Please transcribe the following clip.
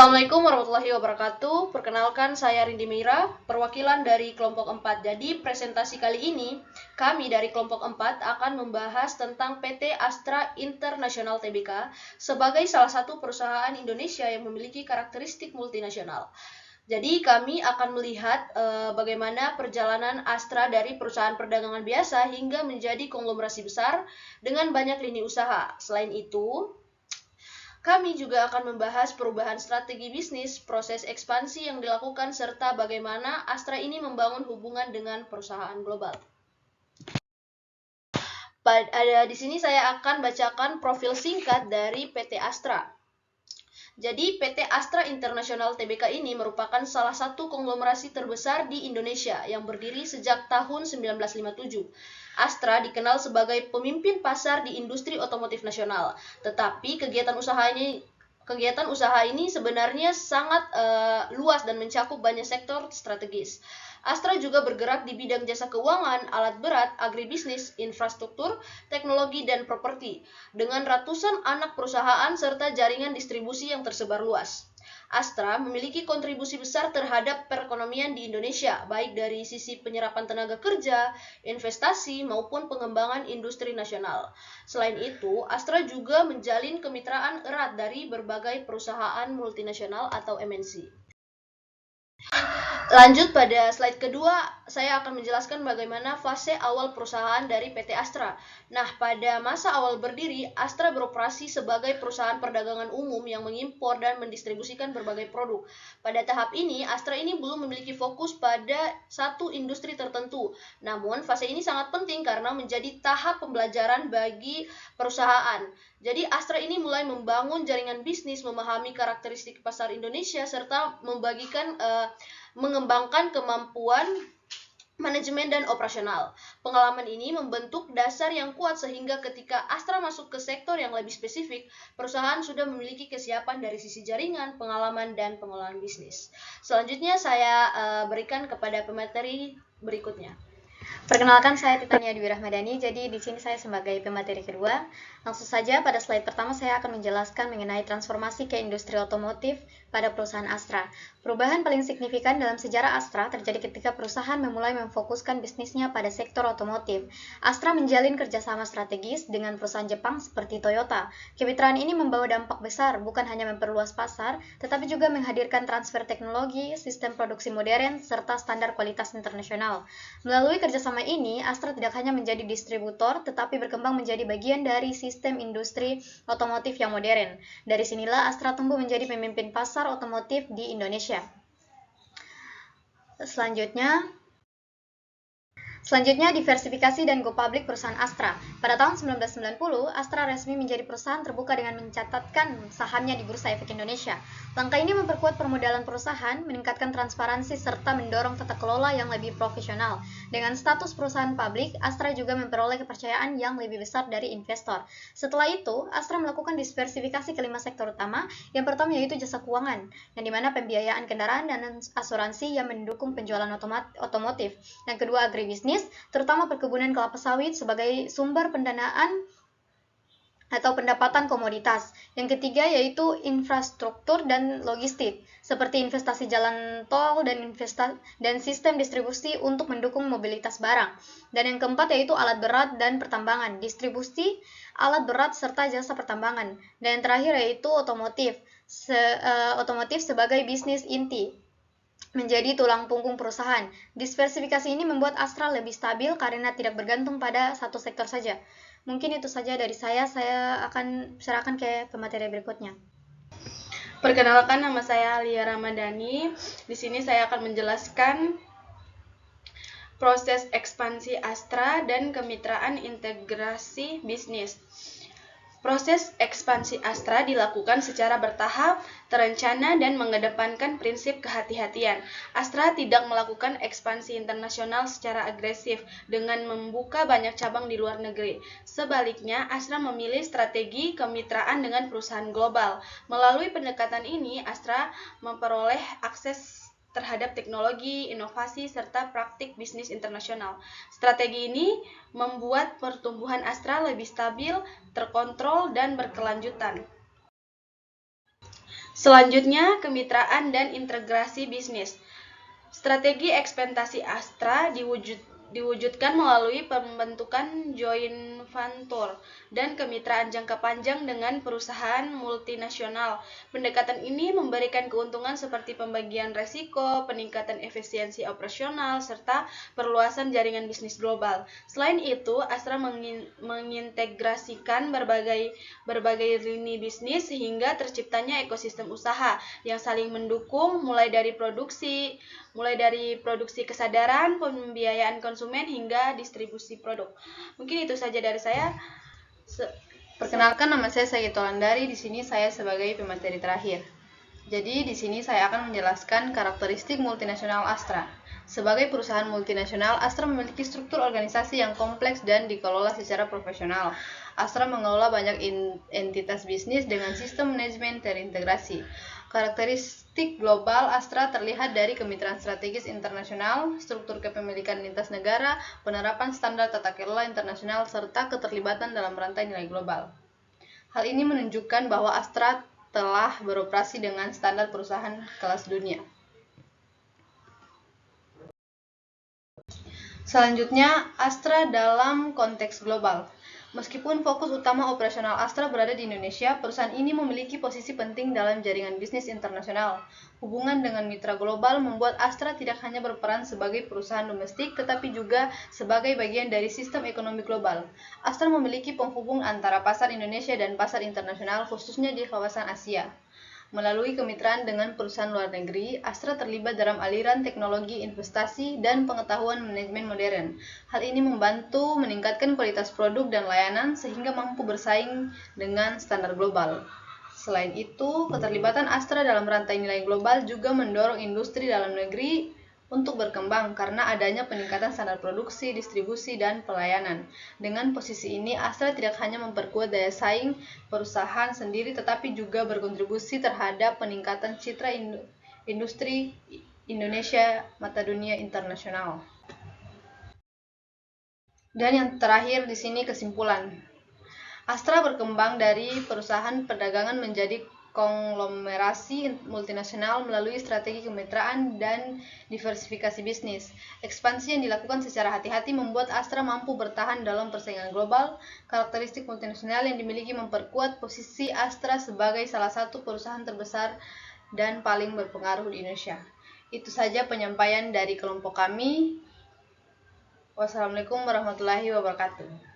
Assalamualaikum warahmatullahi wabarakatuh. Perkenalkan, saya Rindi Meira, perwakilan dari kelompok 4. Jadi, presentasi kali ini, kami dari kelompok 4 akan membahas tentang PT Astra International Tbk sebagai salah satu perusahaan Indonesia yang memiliki karakteristik multinasional. Jadi, kami akan melihat bagaimana perjalanan Astra dari perusahaan perdagangan biasa hingga menjadi konglomerasi besar dengan banyak lini usaha. Selain itu, kami juga akan membahas perubahan strategi bisnis, proses ekspansi yang dilakukan, serta bagaimana Astra ini membangun hubungan dengan perusahaan global. Di sini saya akan bacakan profil singkat dari PT Astra. Jadi, PT Astra International Tbk ini merupakan salah satu konglomerasi terbesar di Indonesia yang berdiri sejak tahun 1957. Astra dikenal sebagai pemimpin pasar di industri otomotif nasional, tetapi kegiatan usaha ini sebenarnya sangat luas dan mencakup banyak sektor strategis. Astra juga bergerak di bidang jasa keuangan, alat berat, agribisnis, infrastruktur, teknologi, dan properti, dengan ratusan anak perusahaan serta jaringan distribusi yang tersebar luas. Astra memiliki kontribusi besar terhadap perekonomian di Indonesia, baik dari sisi penyerapan tenaga kerja, investasi, maupun pengembangan industri nasional. Selain itu, Astra juga menjalin kemitraan erat dari berbagai perusahaan multinasional atau MNC. Lanjut pada slide kedua, saya akan menjelaskan bagaimana fase awal perusahaan dari PT Astra. Nah, pada masa awal berdiri, Astra beroperasi sebagai perusahaan perdagangan umum yang mengimpor dan mendistribusikan berbagai produk. Pada tahap ini, Astra ini belum memiliki fokus pada satu industri tertentu. Namun, fase ini sangat penting karena menjadi tahap pembelajaran bagi perusahaan. Jadi, Astra ini mulai membangun jaringan bisnis, memahami karakteristik pasar Indonesia, serta mengembangkan kemampuan manajemen dan operasional. Pengalaman ini membentuk dasar yang kuat sehingga ketika Astra masuk ke sektor yang lebih spesifik, perusahaan sudah memiliki kesiapan dari sisi jaringan, pengalaman, dan pengelolaan bisnis. Selanjutnya saya berikan kepada pemateri berikutnya. Perkenalkan, saya Titania Dwi Rahmadani. Jadi di sini saya sebagai pemateri kedua. Langsung saja pada slide pertama saya akan menjelaskan mengenai transformasi ke industri otomotif pada perusahaan Astra. Perubahan paling signifikan dalam sejarah Astra terjadi ketika perusahaan memulai memfokuskan bisnisnya pada sektor otomotif. Astra menjalin kerjasama strategis dengan perusahaan Jepang seperti Toyota. Kemitraan ini membawa dampak besar, bukan hanya memperluas pasar, tetapi juga menghadirkan transfer teknologi, sistem produksi modern, serta standar kualitas internasional. Melalui kerjasama ini, Astra tidak hanya menjadi distributor, tetapi berkembang menjadi bagian dari sistem industri otomotif yang modern. Dari sinilah Astra tumbuh menjadi pemimpin pasar otomotif di Indonesia. Selanjutnya, diversifikasi dan go public perusahaan Astra. Pada tahun 1990, Astra resmi menjadi perusahaan terbuka dengan mencatatkan sahamnya di Bursa Efek Indonesia. Langkah ini memperkuat permodalan perusahaan, meningkatkan transparansi, serta mendorong tata kelola yang lebih profesional. Dengan status perusahaan publik, Astra juga memperoleh kepercayaan yang lebih besar dari investor. Setelah itu, Astra melakukan diversifikasi ke 5 sektor utama. Yang pertama yaitu jasa keuangan, yang dimana pembiayaan kendaraan dan asuransi yang mendukung penjualan otomotif. Yang kedua, agribisnis, terutama perkebunan kelapa sawit sebagai sumber pendanaan atau pendapatan komoditas. Yang ketiga yaitu infrastruktur dan logistik, seperti investasi jalan tol dan sistem distribusi untuk mendukung mobilitas barang. Dan yang keempat yaitu alat berat dan pertambangan, distribusi alat berat serta jasa pertambangan. Dan yang terakhir yaitu otomotif sebagai bisnis inti, menjadi tulang punggung perusahaan. Diversifikasi ini membuat Astra lebih stabil karena tidak bergantung pada satu sektor saja. Mungkin itu saja dari saya akan serahkan ke pemateri berikutnya. Perkenalkan, nama saya Lia Ramadhani. Di sini saya akan menjelaskan proses ekspansi Astra dan kemitraan integrasi bisnis. Proses ekspansi Astra dilakukan secara bertahap, terencana, dan mengedepankan prinsip kehati-hatian. Astra tidak melakukan ekspansi internasional secara agresif dengan membuka banyak cabang di luar negeri. Sebaliknya, Astra memilih strategi kemitraan dengan perusahaan global. Melalui pendekatan ini, Astra memperoleh akses terhadap teknologi, inovasi, serta praktik bisnis internasional. Strategi ini membuat pertumbuhan Astra lebih stabil, terkontrol, dan berkelanjutan. Selanjutnya, kemitraan dan integrasi bisnis. Strategi ekspansi Astra diwujudkan melalui pembentukan joint venture dan kemitraan jangka panjang dengan perusahaan multinasional. Pendekatan ini memberikan keuntungan seperti pembagian resiko, peningkatan efisiensi operasional, serta perluasan jaringan bisnis global. Selain itu, Astra mengintegrasikan berbagai lini bisnis sehingga terciptanya ekosistem usaha yang saling mendukung mulai dari produksi kesadaran, pembiayaan konsumen hingga distribusi produk. Mungkin itu saja dari saya. Perkenalkan, nama saya Sayyid Tolandari. Di sini saya sebagai pemateri terakhir. Jadi di sini saya akan menjelaskan karakteristik multinasional Astra. Sebagai perusahaan multinasional, Astra memiliki struktur organisasi yang kompleks dan dikelola secara profesional. Astra mengelola banyak entitas bisnis dengan sistem manajemen terintegrasi. Karakteristik global Astra terlihat dari kemitraan strategis internasional, struktur kepemilikan lintas negara, penerapan standar tata kelola internasional, serta keterlibatan dalam rantai nilai global. Hal ini menunjukkan bahwa Astra telah beroperasi dengan standar perusahaan kelas dunia. Selanjutnya, Astra dalam konteks global. Meskipun fokus utama operasional Astra berada di Indonesia, perusahaan ini memiliki posisi penting dalam jaringan bisnis internasional. Hubungan dengan mitra global membuat Astra tidak hanya berperan sebagai perusahaan domestik, tetapi juga sebagai bagian dari sistem ekonomi global. Astra memiliki penghubung antara pasar Indonesia dan pasar internasional, khususnya di kawasan Asia. Melalui kemitraan dengan perusahaan luar negeri, Astra terlibat dalam aliran teknologi, investasi, dan pengetahuan manajemen modern. Hal ini membantu meningkatkan kualitas produk dan layanan sehingga mampu bersaing dengan standar global. Selain itu, keterlibatan Astra dalam rantai nilai global juga mendorong industri dalam negeri untuk berkembang karena adanya peningkatan standar produksi, distribusi, dan pelayanan. Dengan posisi ini, Astra tidak hanya memperkuat daya saing perusahaan sendiri, tetapi juga berkontribusi terhadap peningkatan citra industri Indonesia mata dunia internasional. Dan yang terakhir di sini kesimpulan. Astra berkembang dari perusahaan perdagangan menjadi konglomerasi multinasional melalui strategi kemitraan dan diversifikasi bisnis. Ekspansi yang dilakukan secara hati-hati membuat Astra mampu bertahan dalam persaingan global. Karakteristik multinasional yang dimiliki memperkuat posisi Astra sebagai salah satu perusahaan terbesar dan paling berpengaruh di Indonesia. Itu saja penyampaian dari kelompok kami. Wassalamualaikum warahmatullahi wabarakatuh.